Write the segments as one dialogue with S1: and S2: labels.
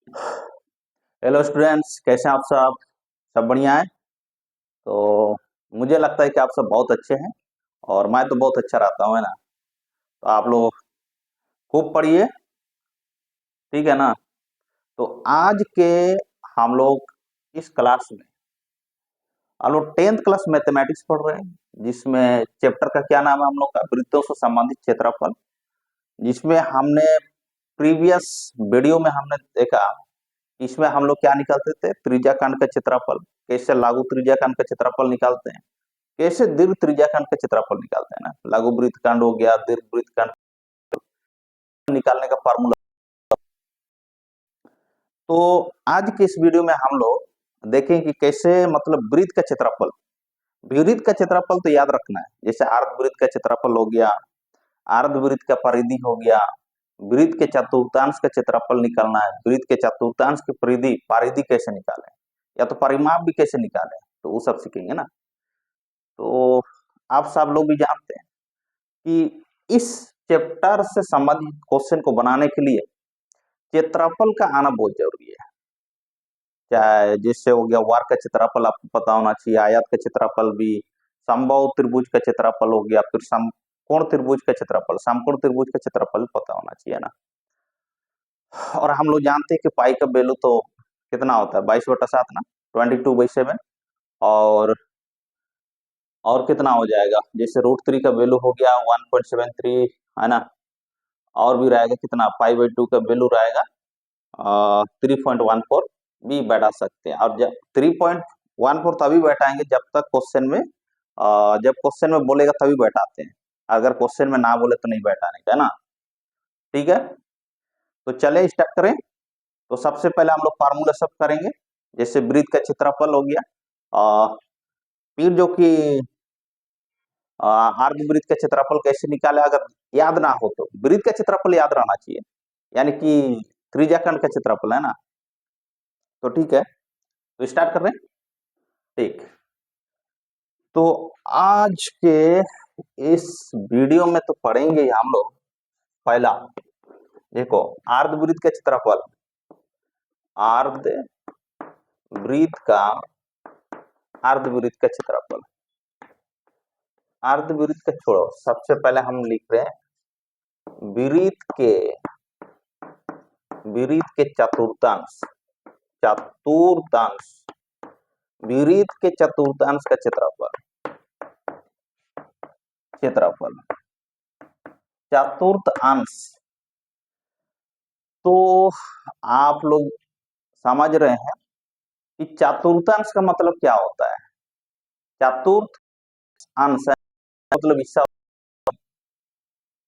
S1: Hello students, कैसे हैं आप सब? सब बढ़िया है। तो मुझे लगता है कि आप सब बहुत अच्छे हैं और मैं तो बहुत अच्छा रहता हूँ, है ना। तो आप लोग खूब पढ़िए, ठीक है ना। तो आज के हम लोग इस क्लास में हम लोग 10th क्लास मैथमेटिक्स पढ़ रहे हैं, जिसमें चैप्टर का क्या नाम है हम लोग का, वृत्तों से संबंधित क्षेत्रफल। जिसमें हमने प्रीवियस वीडियो में हमने देखा, इसमें हम लोग क्या निकालते थे, त्रिज्याखंड का क्षेत्रफल। कैसे लागू त्रिज्याखंड का क्षेत्रफल निकालते हैं, कैसे दीर्घ त्रिज्याखंड का क्षेत्रफल निकालते हैं ना। लघु वृत्तखंड हो गया, दीर्घ वृत्तखंड निकालने का फार्मूला। तो आज के इस वीडियो में हम लोग देखें कि कैसे मतलब वृत्त का क्षेत्रफल, वृत्त का क्षेत्रफल तो याद रखना है। जैसे अर्धवृत्त का क्षेत्रफल हो गया, अर्धवृत्त का परिधि हो गया, वृत्त के चतुर्थांश का क्षेत्रफल निकालना है, वृत्त के चतुर्थांश की परिधि परिधि कैसे निकालें, या तो परिमाप भी कैसे निकालें, तो वो सब सीखेंगे ना। तो आप सब लोग भी जानते हैं कि इस चैप्टर से संबंधित क्वेश्चन को बनाने के लिए क्षेत्रफल का आना बहुत जरूरी है। चाहे जिससे हो गया वार का क्षेत्रफल आपको पता होना चाहिए, आयत का क्षेत्रफल भी, समबाहु त्रिभुज का क्षेत्रफल हो गया, फिर समकोण त्रिभुज का क्षेत्रफल, समकोण त्रिभुज का क्षेत्रफल पता होना चाहिए ना। और हम लोग जानते हैं कि पाई का वैल्यू तो कितना होता है, 22/7 ना, 22/7। और कितना हो जाएगा, जैसे √3 का वैल्यू हो गया 1.73, है ना। और भी रहेगा कितना, पाई/2 का वैल्यू रहेगा 3.14 भी बैठा सकते हैं। और जब 3.14 तभी बैठाएंगे जब तक क्वेश्चन में जब क्वेश्चन में बोलेगा तभी बैठाते हैं। अगर क्वेश्चन में ना बोले तो नहीं बैठाने का, है ना। ठीक है, तो चले स्टार्ट करें। तो सबसे पहले हम लोग फार्मूला सब करेंगे। जैसे वृत्त का क्षेत्रफल हो गया, फिर जो कि अर्धवृत्त का क्षेत्रफल कैसे निकाले, अगर याद ना हो तो वृत्त का क्षेत्रफल याद रहना चाहिए, यानी कि त्रिज्याखंड का क्षेत्रफल, है ना। तो ठीक है, तो स्टार्ट कर रहे हैं। ठीक, तो आज के इस वीडियो में तो पढ़ेंगे हम लोग पहला, देखो, अर्धवृत्त का क्षेत्रफल, अर्धवृत्त का अर्धवृत्त का क्षेत्रफल। अर्धवृत्त का छोड़ो, सबसे पहले हम लिख रहे हैं वृत्त के चतुर्थांश, चतुर्थांश, वृत्त के चतुर्थांश का क्षेत्रफल, क्षेत्रफल चतुर्थांश। तो आप लोग समझ रहे हैं कि चतुर्थांश का मतलब क्या होता है। चतुर्थ अंश मतलब हिस्सा,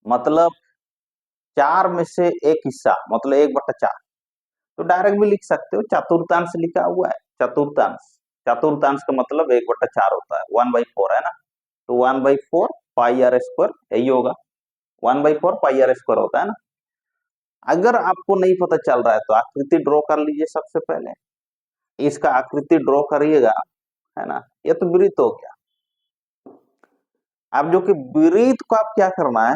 S1: मतलब 4 में से एक हिस्सा, मतलब 1/4। तो डायरेक्ट भी लिख सकते हो, चतुर्थांश लिखा हुआ है, चतुर्थांश। चतुर्थांश का मतलब 1/4 होता है, 1/4, है ना। तो 1/4 पाई आर स्क्वायर, यही होगा, 1/4 पाई आर स्क्वायर होता है ना। अगर आपको नहीं पता चल रहा है तो आकृति ड्रॉ कर लीजिए। सबसे पहले इसका आकृति ड्रॉ करिएगा, है ना। ये तो वृत्त हो गया। अब जो कि वृत्त को आप क्या करना है,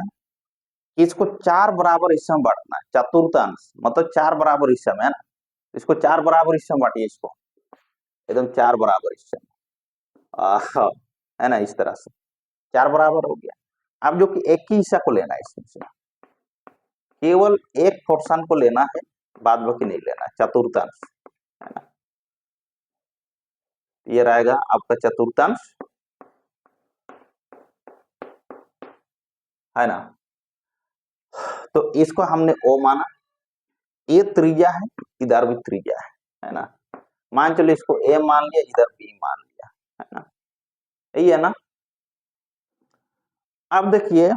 S1: इसको 4 बराबर हिस्सा में बांटना है। चतुर्थांश मतलब 4 बराबर हिस्सा में, है ना। इसको 4 बराबर हिस्सा में बांटिए, इसको एकदम 4 बराबर हिस्सा में, है ना, इस तरह से 4 बराबर हो गया। अब जो कि एक ही हिस्सा को लेना है, इसमें से केवल एक पोर्शन को लेना है, बाद बाकी नहीं लेना है, चतुर्थांश, है ना। ये रहेगा आपका चतुर्थांश, है ना। तो इसको हमने ओ माना, ये त्रिज्या है, इधर भी त्रिज्या है ना। मान चलो इसको ए मान लिया, इधर बी मान लिया, है ना। यही है ना। अब देखिए,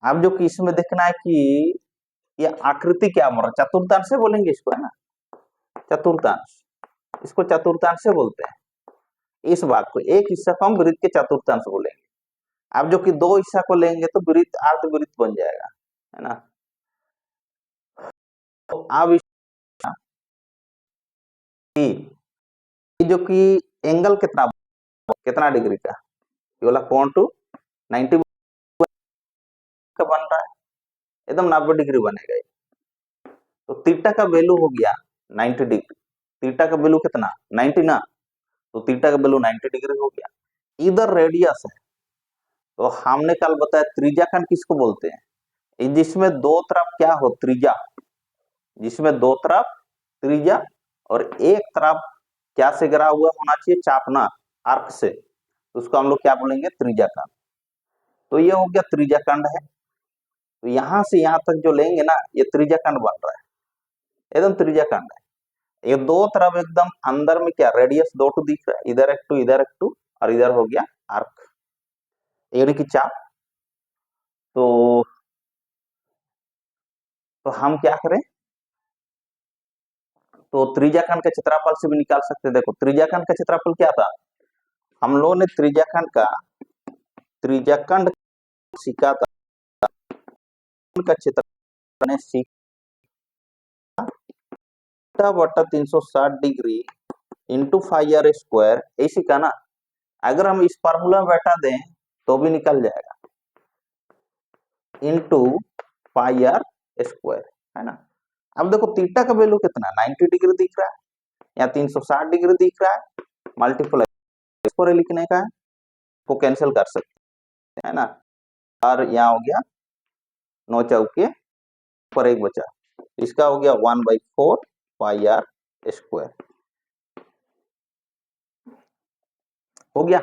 S1: अब जो कि इसमें देखना है कि ये आकृति क्या बन रहा है, चतुर्थांश से बोलेंगे इसको, है ना। चतुर्थांश, इसको चतुर्थांश से बोलते हैं। इस भाग को, एक हिस्सा को हम वृत्त के चतुर्थांश बोलेंगे। अब जो कि 2 हिस्सा को लेंगे तो वृत्त अर्धवृत्त बन जाएगा, है ना। तो अब जो कि एंगल कितना कितना डिग्री का, ये वाला कोण टू 90 का बन रहा है, एकदम 90 डिग्री बनेगा ये। तो थीटा का वैल्यू हो गया 90 डिग्री। थीटा का वैल्यू कितना 90 ना, तो थीटा का वैल्यू 90 डिग्री हो गया। इधर रेडियस है, तो हमने कल बताया त्रिज्याखंड किसको बोलते हैं, जिसमें दो तरफ क्या हो त्रिज्या, जिसमें दो तरफ त्रिज्या और एक तरफ क्या से गिरा हुआ होना चाहिए, चापना आर्क से, तो उसको हम लोग क्या बोलेंगे त्रिज्याखंड। तो ये हो गया त्रिज्याखंड है। तो यहां से यहां तक जो लेंगे ना ये त्रिज्याखंड बन रहा है, एकदम त्रिज्याखंड है। ये दो तरफ एकदम अंदर में क्या रेडियस दो टू दिख रहा है, इधर एक टू इधर एक टू, और इधर हो गया आर्क यानी कि चाप। तो हम क्या करें, तो त्रिज्याखंड का क्षेत्रफल से भी निकाल सकते हैं। देखो त्रिज्याखंड का क्षेत्रफल क्या था, हम लोगों ने त्रिज्याखंड सीखा था, का क्षेत्र ने सीखा बटा 360 डिग्री इंटू 5r² ऐसी का ना। अगर हम इस फार्मूला में बैठा दें तो भी निकल जाएगा, इंटू 5r² है ना। अब देखो थीटा का वैल्यू कितना 90 डिग्री दिख रहा है या 360 डिग्री दिख रहा है, मल्टीप्लाई लिखने का है, को कैंसिल कर सकते हैं ना। और यहाँ हो गया 9 चौके पर एक बचा, इसका हो गया 1/4 πr²। हो गया,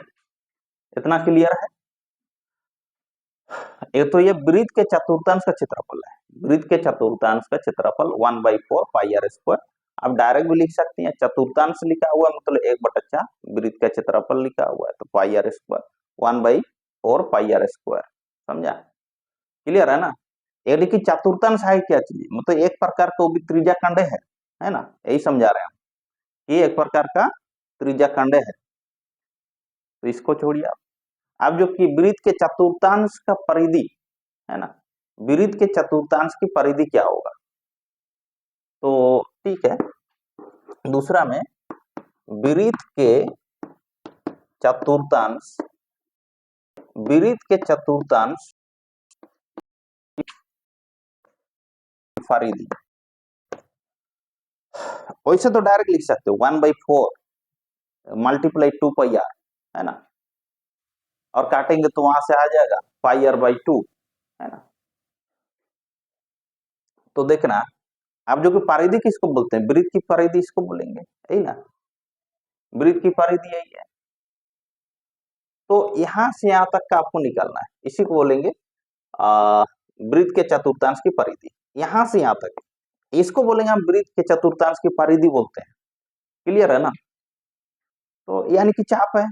S1: इतना क्लियर है। एक तो ये वृत्त के चतुर्थांश का क्षेत्रफल है, वृत्त के चतुर्थांश का क्षेत्रफल 1/4 πr²। आप डायरेक्ट भी लिख सकते हैं, चतुर्थांश लिखा हुआ मतलब 1/4, वृत्त का क्षेत्रफल लिखा हुआ है तो πr², 1/4 πr²। समझा, क्लियर है ना। यानी कि चतुर्थांश है क्या चीज, मतलब एक प्रकार का वो भी त्रिज्याखंड है ना, यही समझा रहे हैं हम, ये एक प्रकार का त्रिज्याखंड है। तो इसको छोड़िए आप। अब जो कि वृत्त के चतुर्थांश का परिधि है ना, वृत्त के चतुर्थांश की परिधि क्या होगा, तो ठीक है। दूसरा में वृत्त के चतुर्थांश, वृत्त के चतुर्थांश परिधि, वैसे तो डायरेक्ट लिख सकते हो 1/4 मल्टीप्लाई 2πr है ना, और काटेंगे तो वहां से आ जाएगा πr/2 है ना। तो देखना, आप जो कि परिधि किसको बोलते हैं, वृत्त की परिधि इसको बोलेंगे, यही ना, वृत्त की परिधि यही है। तो यहां से यहां तक का आपको निकालना है, इसी को बोलेंगे वृत्त के चतुर्थांश की परिधि, यहां से यहां तक, इसको बोलेंगे हम वृत्त के चतुर्थांश की परिधि बोलते हैं। क्लियर है ना। तो यानी कि चाप है,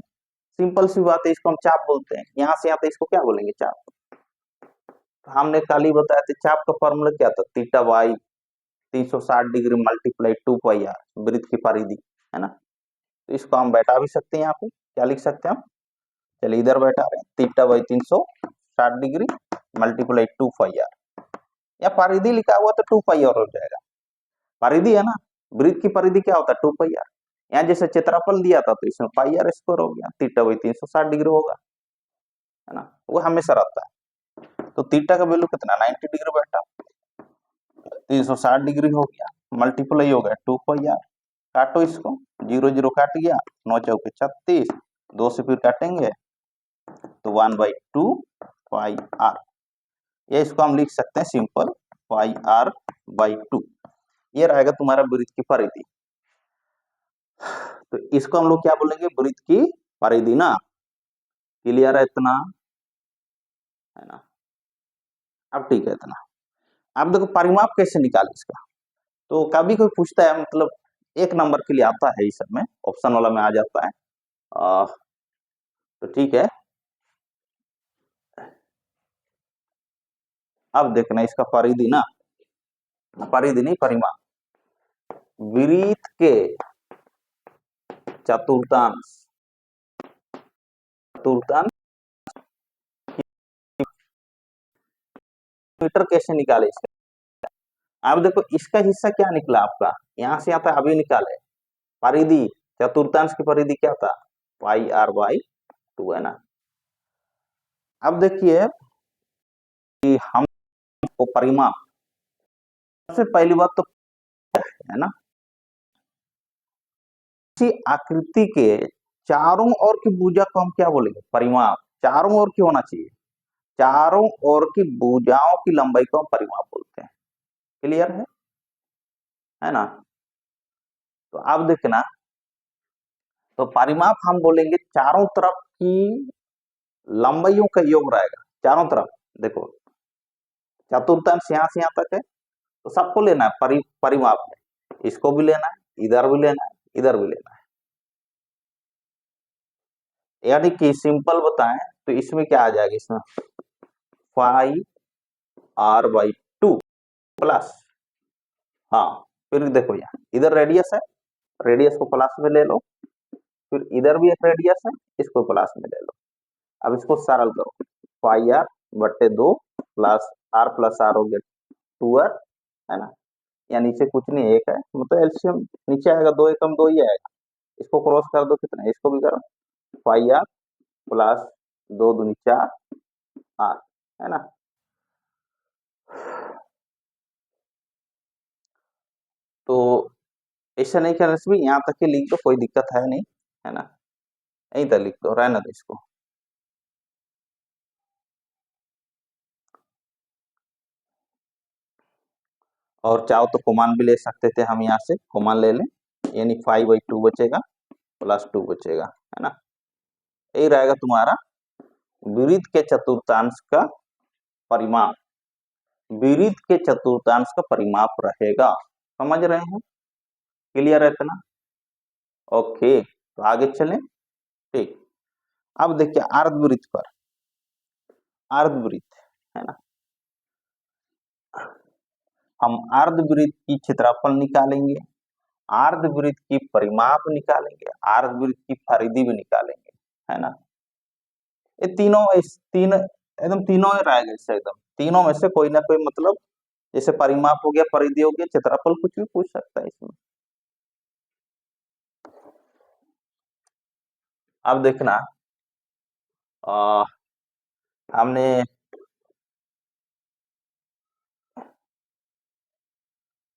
S1: सिंपल सी बात है, इसको हम चाप बोलते हैं। यहां से यहां तक इसको क्या बोलेंगे, चाप। तो हमने कल ही बताया था चाप का फॉर्मूला क्या था, theta by 360 degree multiply 2πr, वृत्त की परिधि है ना। तो इसको हम बैठा भी सकते हैं, यहाँ पे क्या लिख सकते हैं हम, चलिए इधर बैठा रहे हैं, theta by 360 degree multiply 2πr, या परिधि लिखा हुआ तो 2πr हो जाएगा, परिधि है ना। वृत्त की परिधि क्या होता है 2πr, यहाँ जैसे क्षेत्रफल दिया था तो इसमें πr² हो गया, थीटा बाई 360 डिग्री होगा है ना, वो हमेशा रहता है। तो थीटा का वैल्यू कितना 90 डिग्री बैठा, 360 डिग्री हो गया, मल्टीप्लाई हो गया 2πr, काटो इसको, 0 0 काट गया, 9 चौके 36, 2 से फिर काटेंगे तो 1/2 πr, ये इसको हम लिख सकते हैं सिंपल πr/2, ये रहेगा तुम्हारा वृत्त की परिधि। तो इसको हम लोग क्या बोलेंगे, वृत्त की परिधि ना। क्लियर है इतना, है ना। अब ठीक है इतना। अब देखो परिमाप कैसे निकाले इसका, तो कभी कोई पूछता है, मतलब 1 नंबर के लिए आता है, इस सब में ऑप्शन वाला में आ जाता है। तो ठीक है, अब देखना इसका परिधि ना, परिधि नहीं परिमाप, वृत्त के चतुर्थांश, चतुर्थांश मीटर कैसे निकाले इसका। अब देखो इसका हिस्सा क्या निकला आपका, यहां से आता है अभी निकाले, परिधि चतुर्थांश की परिधि क्या था πr/2 है ना। अब देखिए कि हमको परिमाप, सबसे पहली बात तो है ना। इसी आकृति के चारों ओर की भुजा को हम क्या बोलेंगे, परिमाप। चारों ओर की होना चाहिए, चारों ओर की भुजाओं की लंबाई को हम परिमाप बोलते हैं। क्लियर है ना। तो अब देखना, तो परिमाप हम बोलेंगे चारों तरफ की लंबाइयों का योग रहेगा। चारों तरफ देखो, चतुर्थांश यहां से यहां तक है, तो सबको लेना है परिमाप में। इसको भी लेना है, इधर भी लेना है, इधर भी लेना है। यानी कि सिंपल बताएं तो इसमें क्या आ जाएगा, इसमें 5r/2 प्लस, हाँ फिर देखो यहाँ इधर रेडियस है, रेडियस को प्लस में ले लो, फिर इधर भी एक रेडियस है, इसको प्लस में ले लो। अब इसको सरल करो, 5r/2 प्लस r हो गया 2r, है ना। या नीचे कुछ नहीं, एक है, मतलब एलसीएम नीचे आएगा, 2 एकम 2 ही आएगा। इसको क्रॉस कर दो, कितना, इसको भी करो, 5r प्लस 2 दूनी 4 r, है ना। तो ऐसा नहीं करने से भी यहाँ तक के लिख दो, कोई दिक्कत है नहीं, है ना। यहीं तक लिख दो, रहने दो इसको। और चाहो तो कॉमन भी ले सकते थे हम, यहाँ से कॉमन ले लें, यानी 5/2 बचेगा प्लस 2 बचेगा, है ना। यही रहेगा तुम्हारा विरुद्ध के चतुर्थांश का परिमाप। विरुद्ध के चतुर्थांश का परिमाप रहेगा, समझ रहे हैं, क्लियर है इतना। ओके, तो आगे चलें। ठीक, अब देखिए अर्धवृत्त पर, अर्धवृत्त, है ना। हम अर्धवृत्त की क्षेत्रफल निकालेंगे, अर्धवृत्त की परिमाप निकालेंगे, अर्धवृत्त की परिधि भी निकालेंगे, है ना। ये तीनों, इस तीन एकदम तीनों ही रहेगा, इससे एकदम तीनों में से कोई ना कोई, मतलब जैसे परिमाप हो गया, परिधि हो गया, क्षेत्रफल, कुछ भी पूछ सकता है इसमें। अब देखना, आ, हमने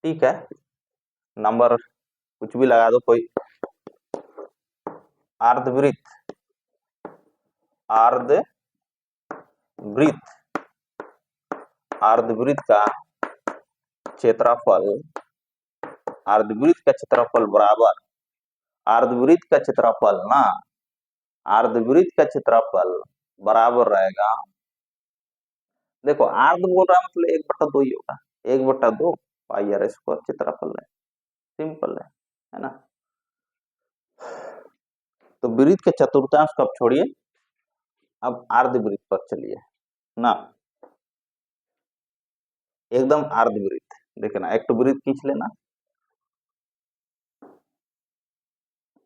S1: ठीक है, नंबर कुछ भी लगा दो, कोई अर्धवृत्त, अर्धवृत्त, अर्धवृत्त का क्षेत्रफल, अर्धवृत्त का क्षेत्रफल बराबर, अर्धवृत्त का क्षेत्रफल ना, अर्धवृत्त का क्षेत्रफल बराबर रहेगा, देखो अर्ध बोल रहा है मतलब 1/2 ही होगा, 1/2 πr² क्षेत्रफल है, सिंपल है ना। तो वृत्त के चतुर्थांश को अब छोड़िए, अब अर्धवृत्त पर चलिए ना, एकदम अर्धवृत्त देखना, एक तो वृत्त खींच लेना,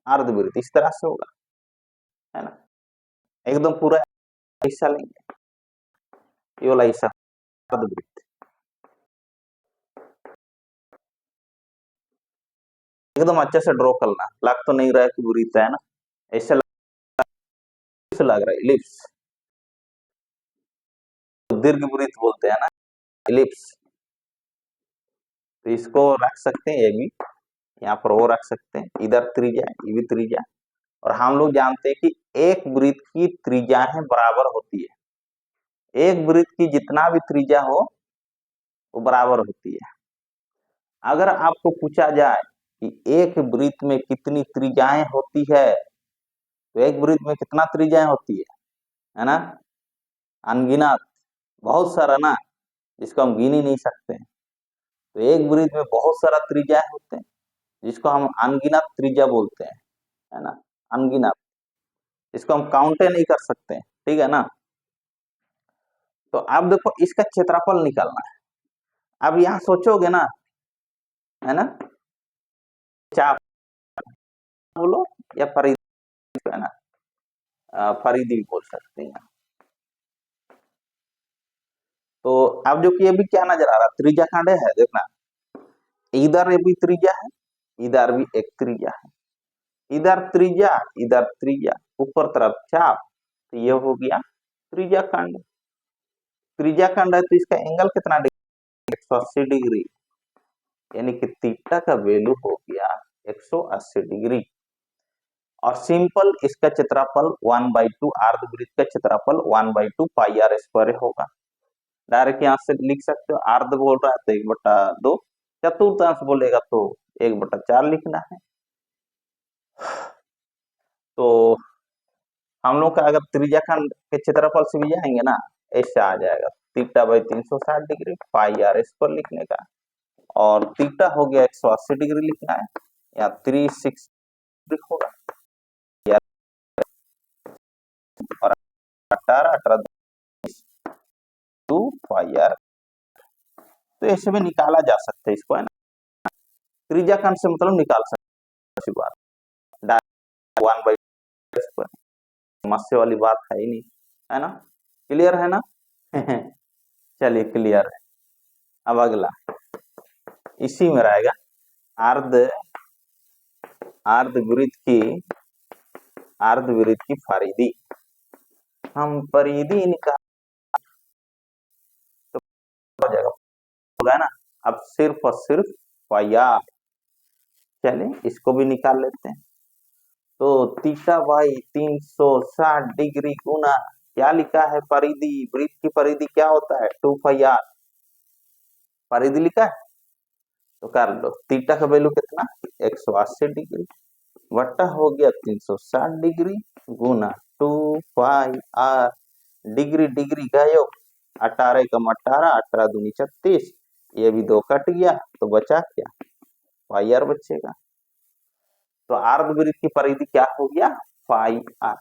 S1: अर्धवृत्त इस तरह से होगा, है ना। एकदम पूरा हिस्सा लेंगे, ये वाला हिस्सा अर्धवृत्त, एकदम अच्छे से ड्रॉ करना, लग तो नहीं रहा है कि वृत्त है ना, ऐसे लग रहा है इलिप्स, दीर्घ वृत्त बोलते हैं ना, इलिप्स। तो इसको रख सकते हैं, ये भी यहाँ पर वो रख सकते हैं, इधर त्रिज्या, ये भी त्रिज्या। और हम लोग जानते हैं कि एक वृत्त की त्रिज्याएं बराबर होती है, एक वृत्त की जितना भी त्रिज्या हो वो बराबर होती है। अगर आपको पूछा जाए कि एक वृत्त में कितनी त्रिज्याएं होती है, तो एक वृत्त में कितना त्रिज्याएं होती है ना, अनगिनत, बहुत सारा ना, जिसको हम गिन ही नहीं सकते हैं। तो एक वृत्त में बहुत सारा त्रिज्याएं होते हैं, जिसको हम अनगिनत त्रिज्या बोलते हैं, है ना, अनगिनत, इसको हम काउंटे नहीं कर सकते, ठीक है ना। तो अब देखो इसका क्षेत्रफल निकालना है। अब यहाँ सोचोगे ना, है ना, चाप बोलो या परिधि, है ना, परिधि भी बोल सकते हैं। तो अब जो कि अभी क्या नजर आ रहा, त्रिज्या खंड है, देखना, इधर भी त्रिज्या है, इधर भी एक त्रिज्या है, इधर त्रिज्या, इधर त्रिज्या, ऊपर तरफ चाप, तो ये हो गया त्रिज्या खंड। त्रिज्या खंड है तो इसका एंगल कितना डिग्री, 180 डिग्री, यानी कि थीटा का वैल्यू हो गया 180 डिग्री। और सिंपल इसका क्षेत्रफल 1/2, अर्धवृत्त का क्षेत्रफल 1/2 पाई आर स्क्वायर होगा। डायरेक्ट यहां से लिख सकते हो, अर्ध बोल रहा है तो 1/2, चतुर्थांश बोलेगा तो 1/4 लिखना है। तो हम लोग का अगर त्रिज्याखंड के क्षेत्रफल से भी जाएंगे ना, ऐसे आ जाएगा theta by 360 degree pi r square लिखने का, और थीटा हो गया 180 डिग्री लिखना है, या 360 होगा, और 18 2 पाई आर। तो ऐसे में निकाला जा सकता है इसको, है ना। त्रिज्याखंड से मतलब निकाल सकते हैं, वन बाई समस्या वाली बात है ही नहीं, है ना। क्लियर है ना। चलिए क्लियर है। अब अगला इसी में रहेगा अर्ध अर्धवृत्त की परिधि। हम परिधि निकाल तो हो जाएगा, होगा ना। अब सिर्फ और सिर्फ पाई आर। चलिए इसको भी निकाल लेते हैं। तो थीटा बाई 360 डिग्री गुना क्या लिखा है, परिधि, वृत्त की परिधि क्या होता है, 2 पाई आर। परिधि लिखा है तो कर लो, थीटा का वैल्यू कितना 180 डिग्री वट्टा हो गया 360 डिग्री गुना 2 पाई आर। डिग्री डिग्री गयो, 18 कम 18, 18 दूनी 36, ये भी 2 कट गया तो बचा क्या, पाई आर बचेगा। तो अर्धवृत्त की परिधि क्या हो गया, पाई आर।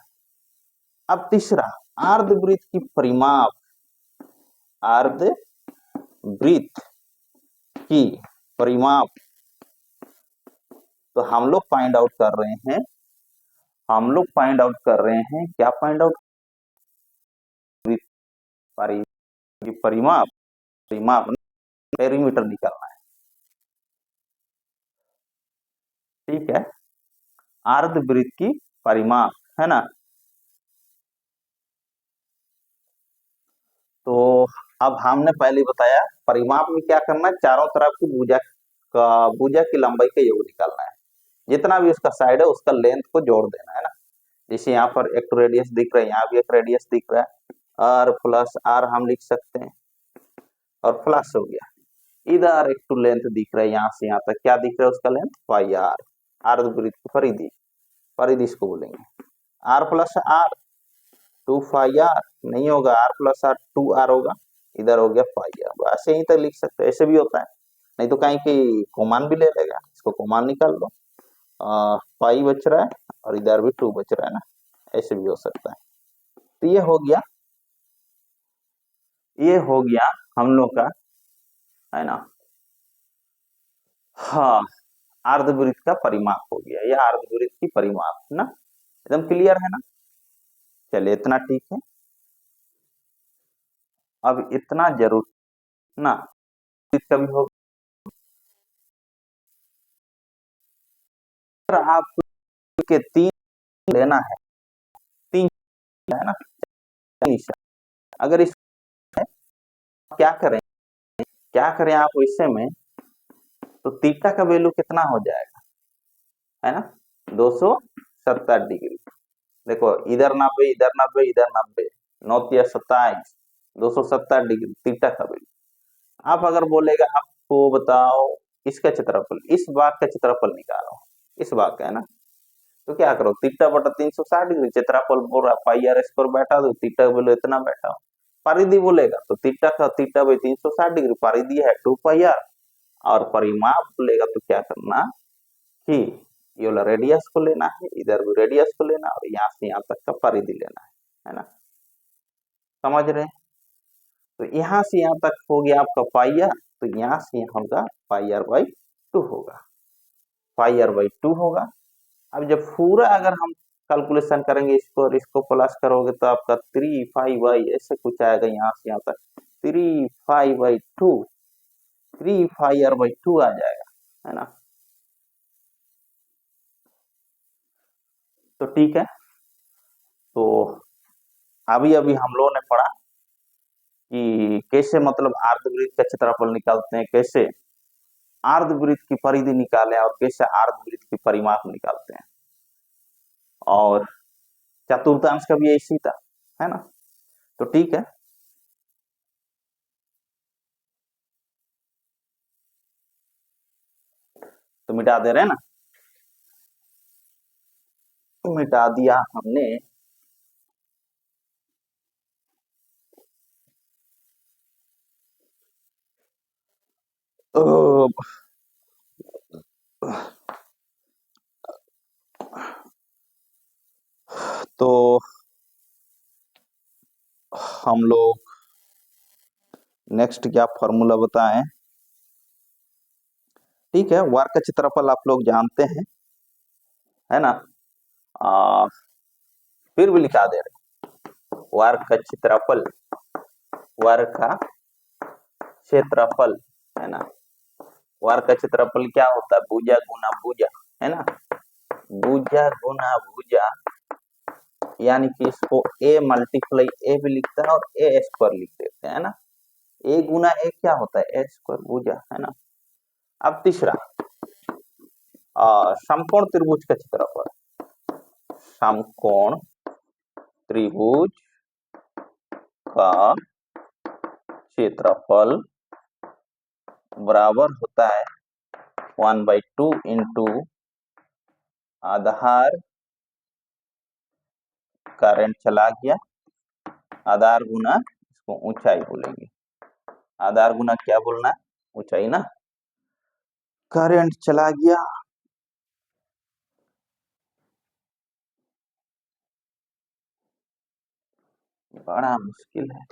S1: अब तीसरा, अर्धवृत्त की परिमाप। अर्धवृत्त की परिमाप तो हम लोग फाइंड आउट कर रहे हैं, क्या फाइंड आउट, परिमाप, पेरीमीटर निकालना है, ठीक है। अर्धवृत्त की परिमाप, है ना। तो अब हमने पहले बताया परिमाप में क्या करना है, चारों तरफ की भुजा की लंबाई का योग निकालना है, जितना भी उसका साइड है उसका लेंथ को जोड़ देना है ना। जैसे यहाँ पर एक रेडियस दिख रहा है, यहाँ भी एक रेडियस दिख रहा है, आर प्लस आर हम लिख सकते हैं, और प्लस हो गया, इधर एक टू लेंथ दिख रहा है, यहाँ से यहाँ तक क्या दिख रहा है उसका लेंथ, पाई आर। अर्धवृत्त की परिधि, इसको बोलेंगे r plus r, 2 pi r नहीं होगा, आर प्लस आर 2 आर होगा, इधर हो गया पाई आर। बस यहीं तक लिख सकते हैं, ऐसे भी होता है, नहीं तो कहीं की कोमान भी ले लेगा, इसको कोमान निकाल लो, पाई बच रहा है और इधर भी 2 बच रहा है ना, ऐसे भी हो सकता है। तो ये हो गया हम लोग का, है ना। हाँ, अर्धवृत्त का परिमाप हो गया, यह अर्धवृत्त की परिमाप है ना, एकदम क्लियर है ना। चलिए इतना ठीक है। अब इतना जरूर ना, कभी हो आपके 3 लेना है, 3 है ना, अगर इस क्या करें, आप इससे में, तो थीटा का वैल्यू कितना हो जाएगा, है ना, 270 डिग्री। देखो इधर 90, इधर 90, इधर 90, 9 या 27, 270 डिग्री थीटा का वैल्यू। आप अगर बोलेगा आपको बताओ इसका क्षेत्रफल, इस भाग का क्षेत्रफल निकालो, इस भाग का, है ना। तो क्या करो, थीटा बटा 360 डिग्री, क्षेत्रफल बोल रहा पाई आर स्क्वायर बैठा दो, थीटा का वैल्यू इतना बैठा हो। परिधि बोलेगा तो थीटा बाई 360 डिग्री, परिधि है 2 पाई आर, और परिमाप बोलेगा तो क्या करना कि ये वाला रेडियस को लेना है, इधर भी रेडियस को लेना, और यहाँ से यहाँ तक का परिधि लेना है ना। समझ रहे हैं। तो यहाँ से यहाँ तक हो गया आपका पाई आर, तो यहाँ से यहाँ होगा पाई आर बाई 2 होगा, पाई आर बाई 2 होगा। अब जब पूरा अगर हम कैलकुलेशन करेंगे इसको और इसको प्लस करोगे तो आपका 3 पाई ऐसे कुछ आएगा, यहाँ से यहाँ तक 3 पाई/2, 3 पाई/2 आ जाएगा, है ना। तो ठीक है। तो अभी अभी हम लोगों ने पढ़ा कि कैसे मतलब अर्धवृत्त का क्षेत्रफल निकालते हैं, कैसे अर्धवृत्त की परिधि निकालें और कैसे अर्धवृत्त की परिमाप निकालते हैं। और चतुर्थांश का भी ऐसी था, है ना। तो ठीक है, तो मिटा दे रहे हैं ना, तो मिटा दिया हमने। तो हम लोग नेक्स्ट क्या फॉर्मूला बताएं। ठीक है, वर्ग का क्षेत्रफल आप लोग जानते हैं, है ना। आ, फिर भी लिखा दे रहे, वर्ग का क्षेत्रफल, वर्ग का क्षेत्रफल, है ना। वर्ग का क्षेत्रफल क्या होता है, भुजा गुना भुजा, है ना। भुजा गुना भुजा, यानी कि इसको ए मल्टीप्लाई ए भी लिखता है और ए स्क्वायर लिख देते हैं, है ना। ए गुना ए क्या होता है, ए स्क्वायर भुजा, है ना। अब तीसरा, समकोण त्रिभुज का क्षेत्रफल, समकोण त्रिभुज का क्षेत्रफल बराबर होता है 1/2 इंटू आधार, करंट चला गया, आधार गुना इसको ऊंचाई बोलेंगे, आधार गुना क्या बोलना है, ऊंचाई ना। करंट चला गया, बड़ा मुश्किल है।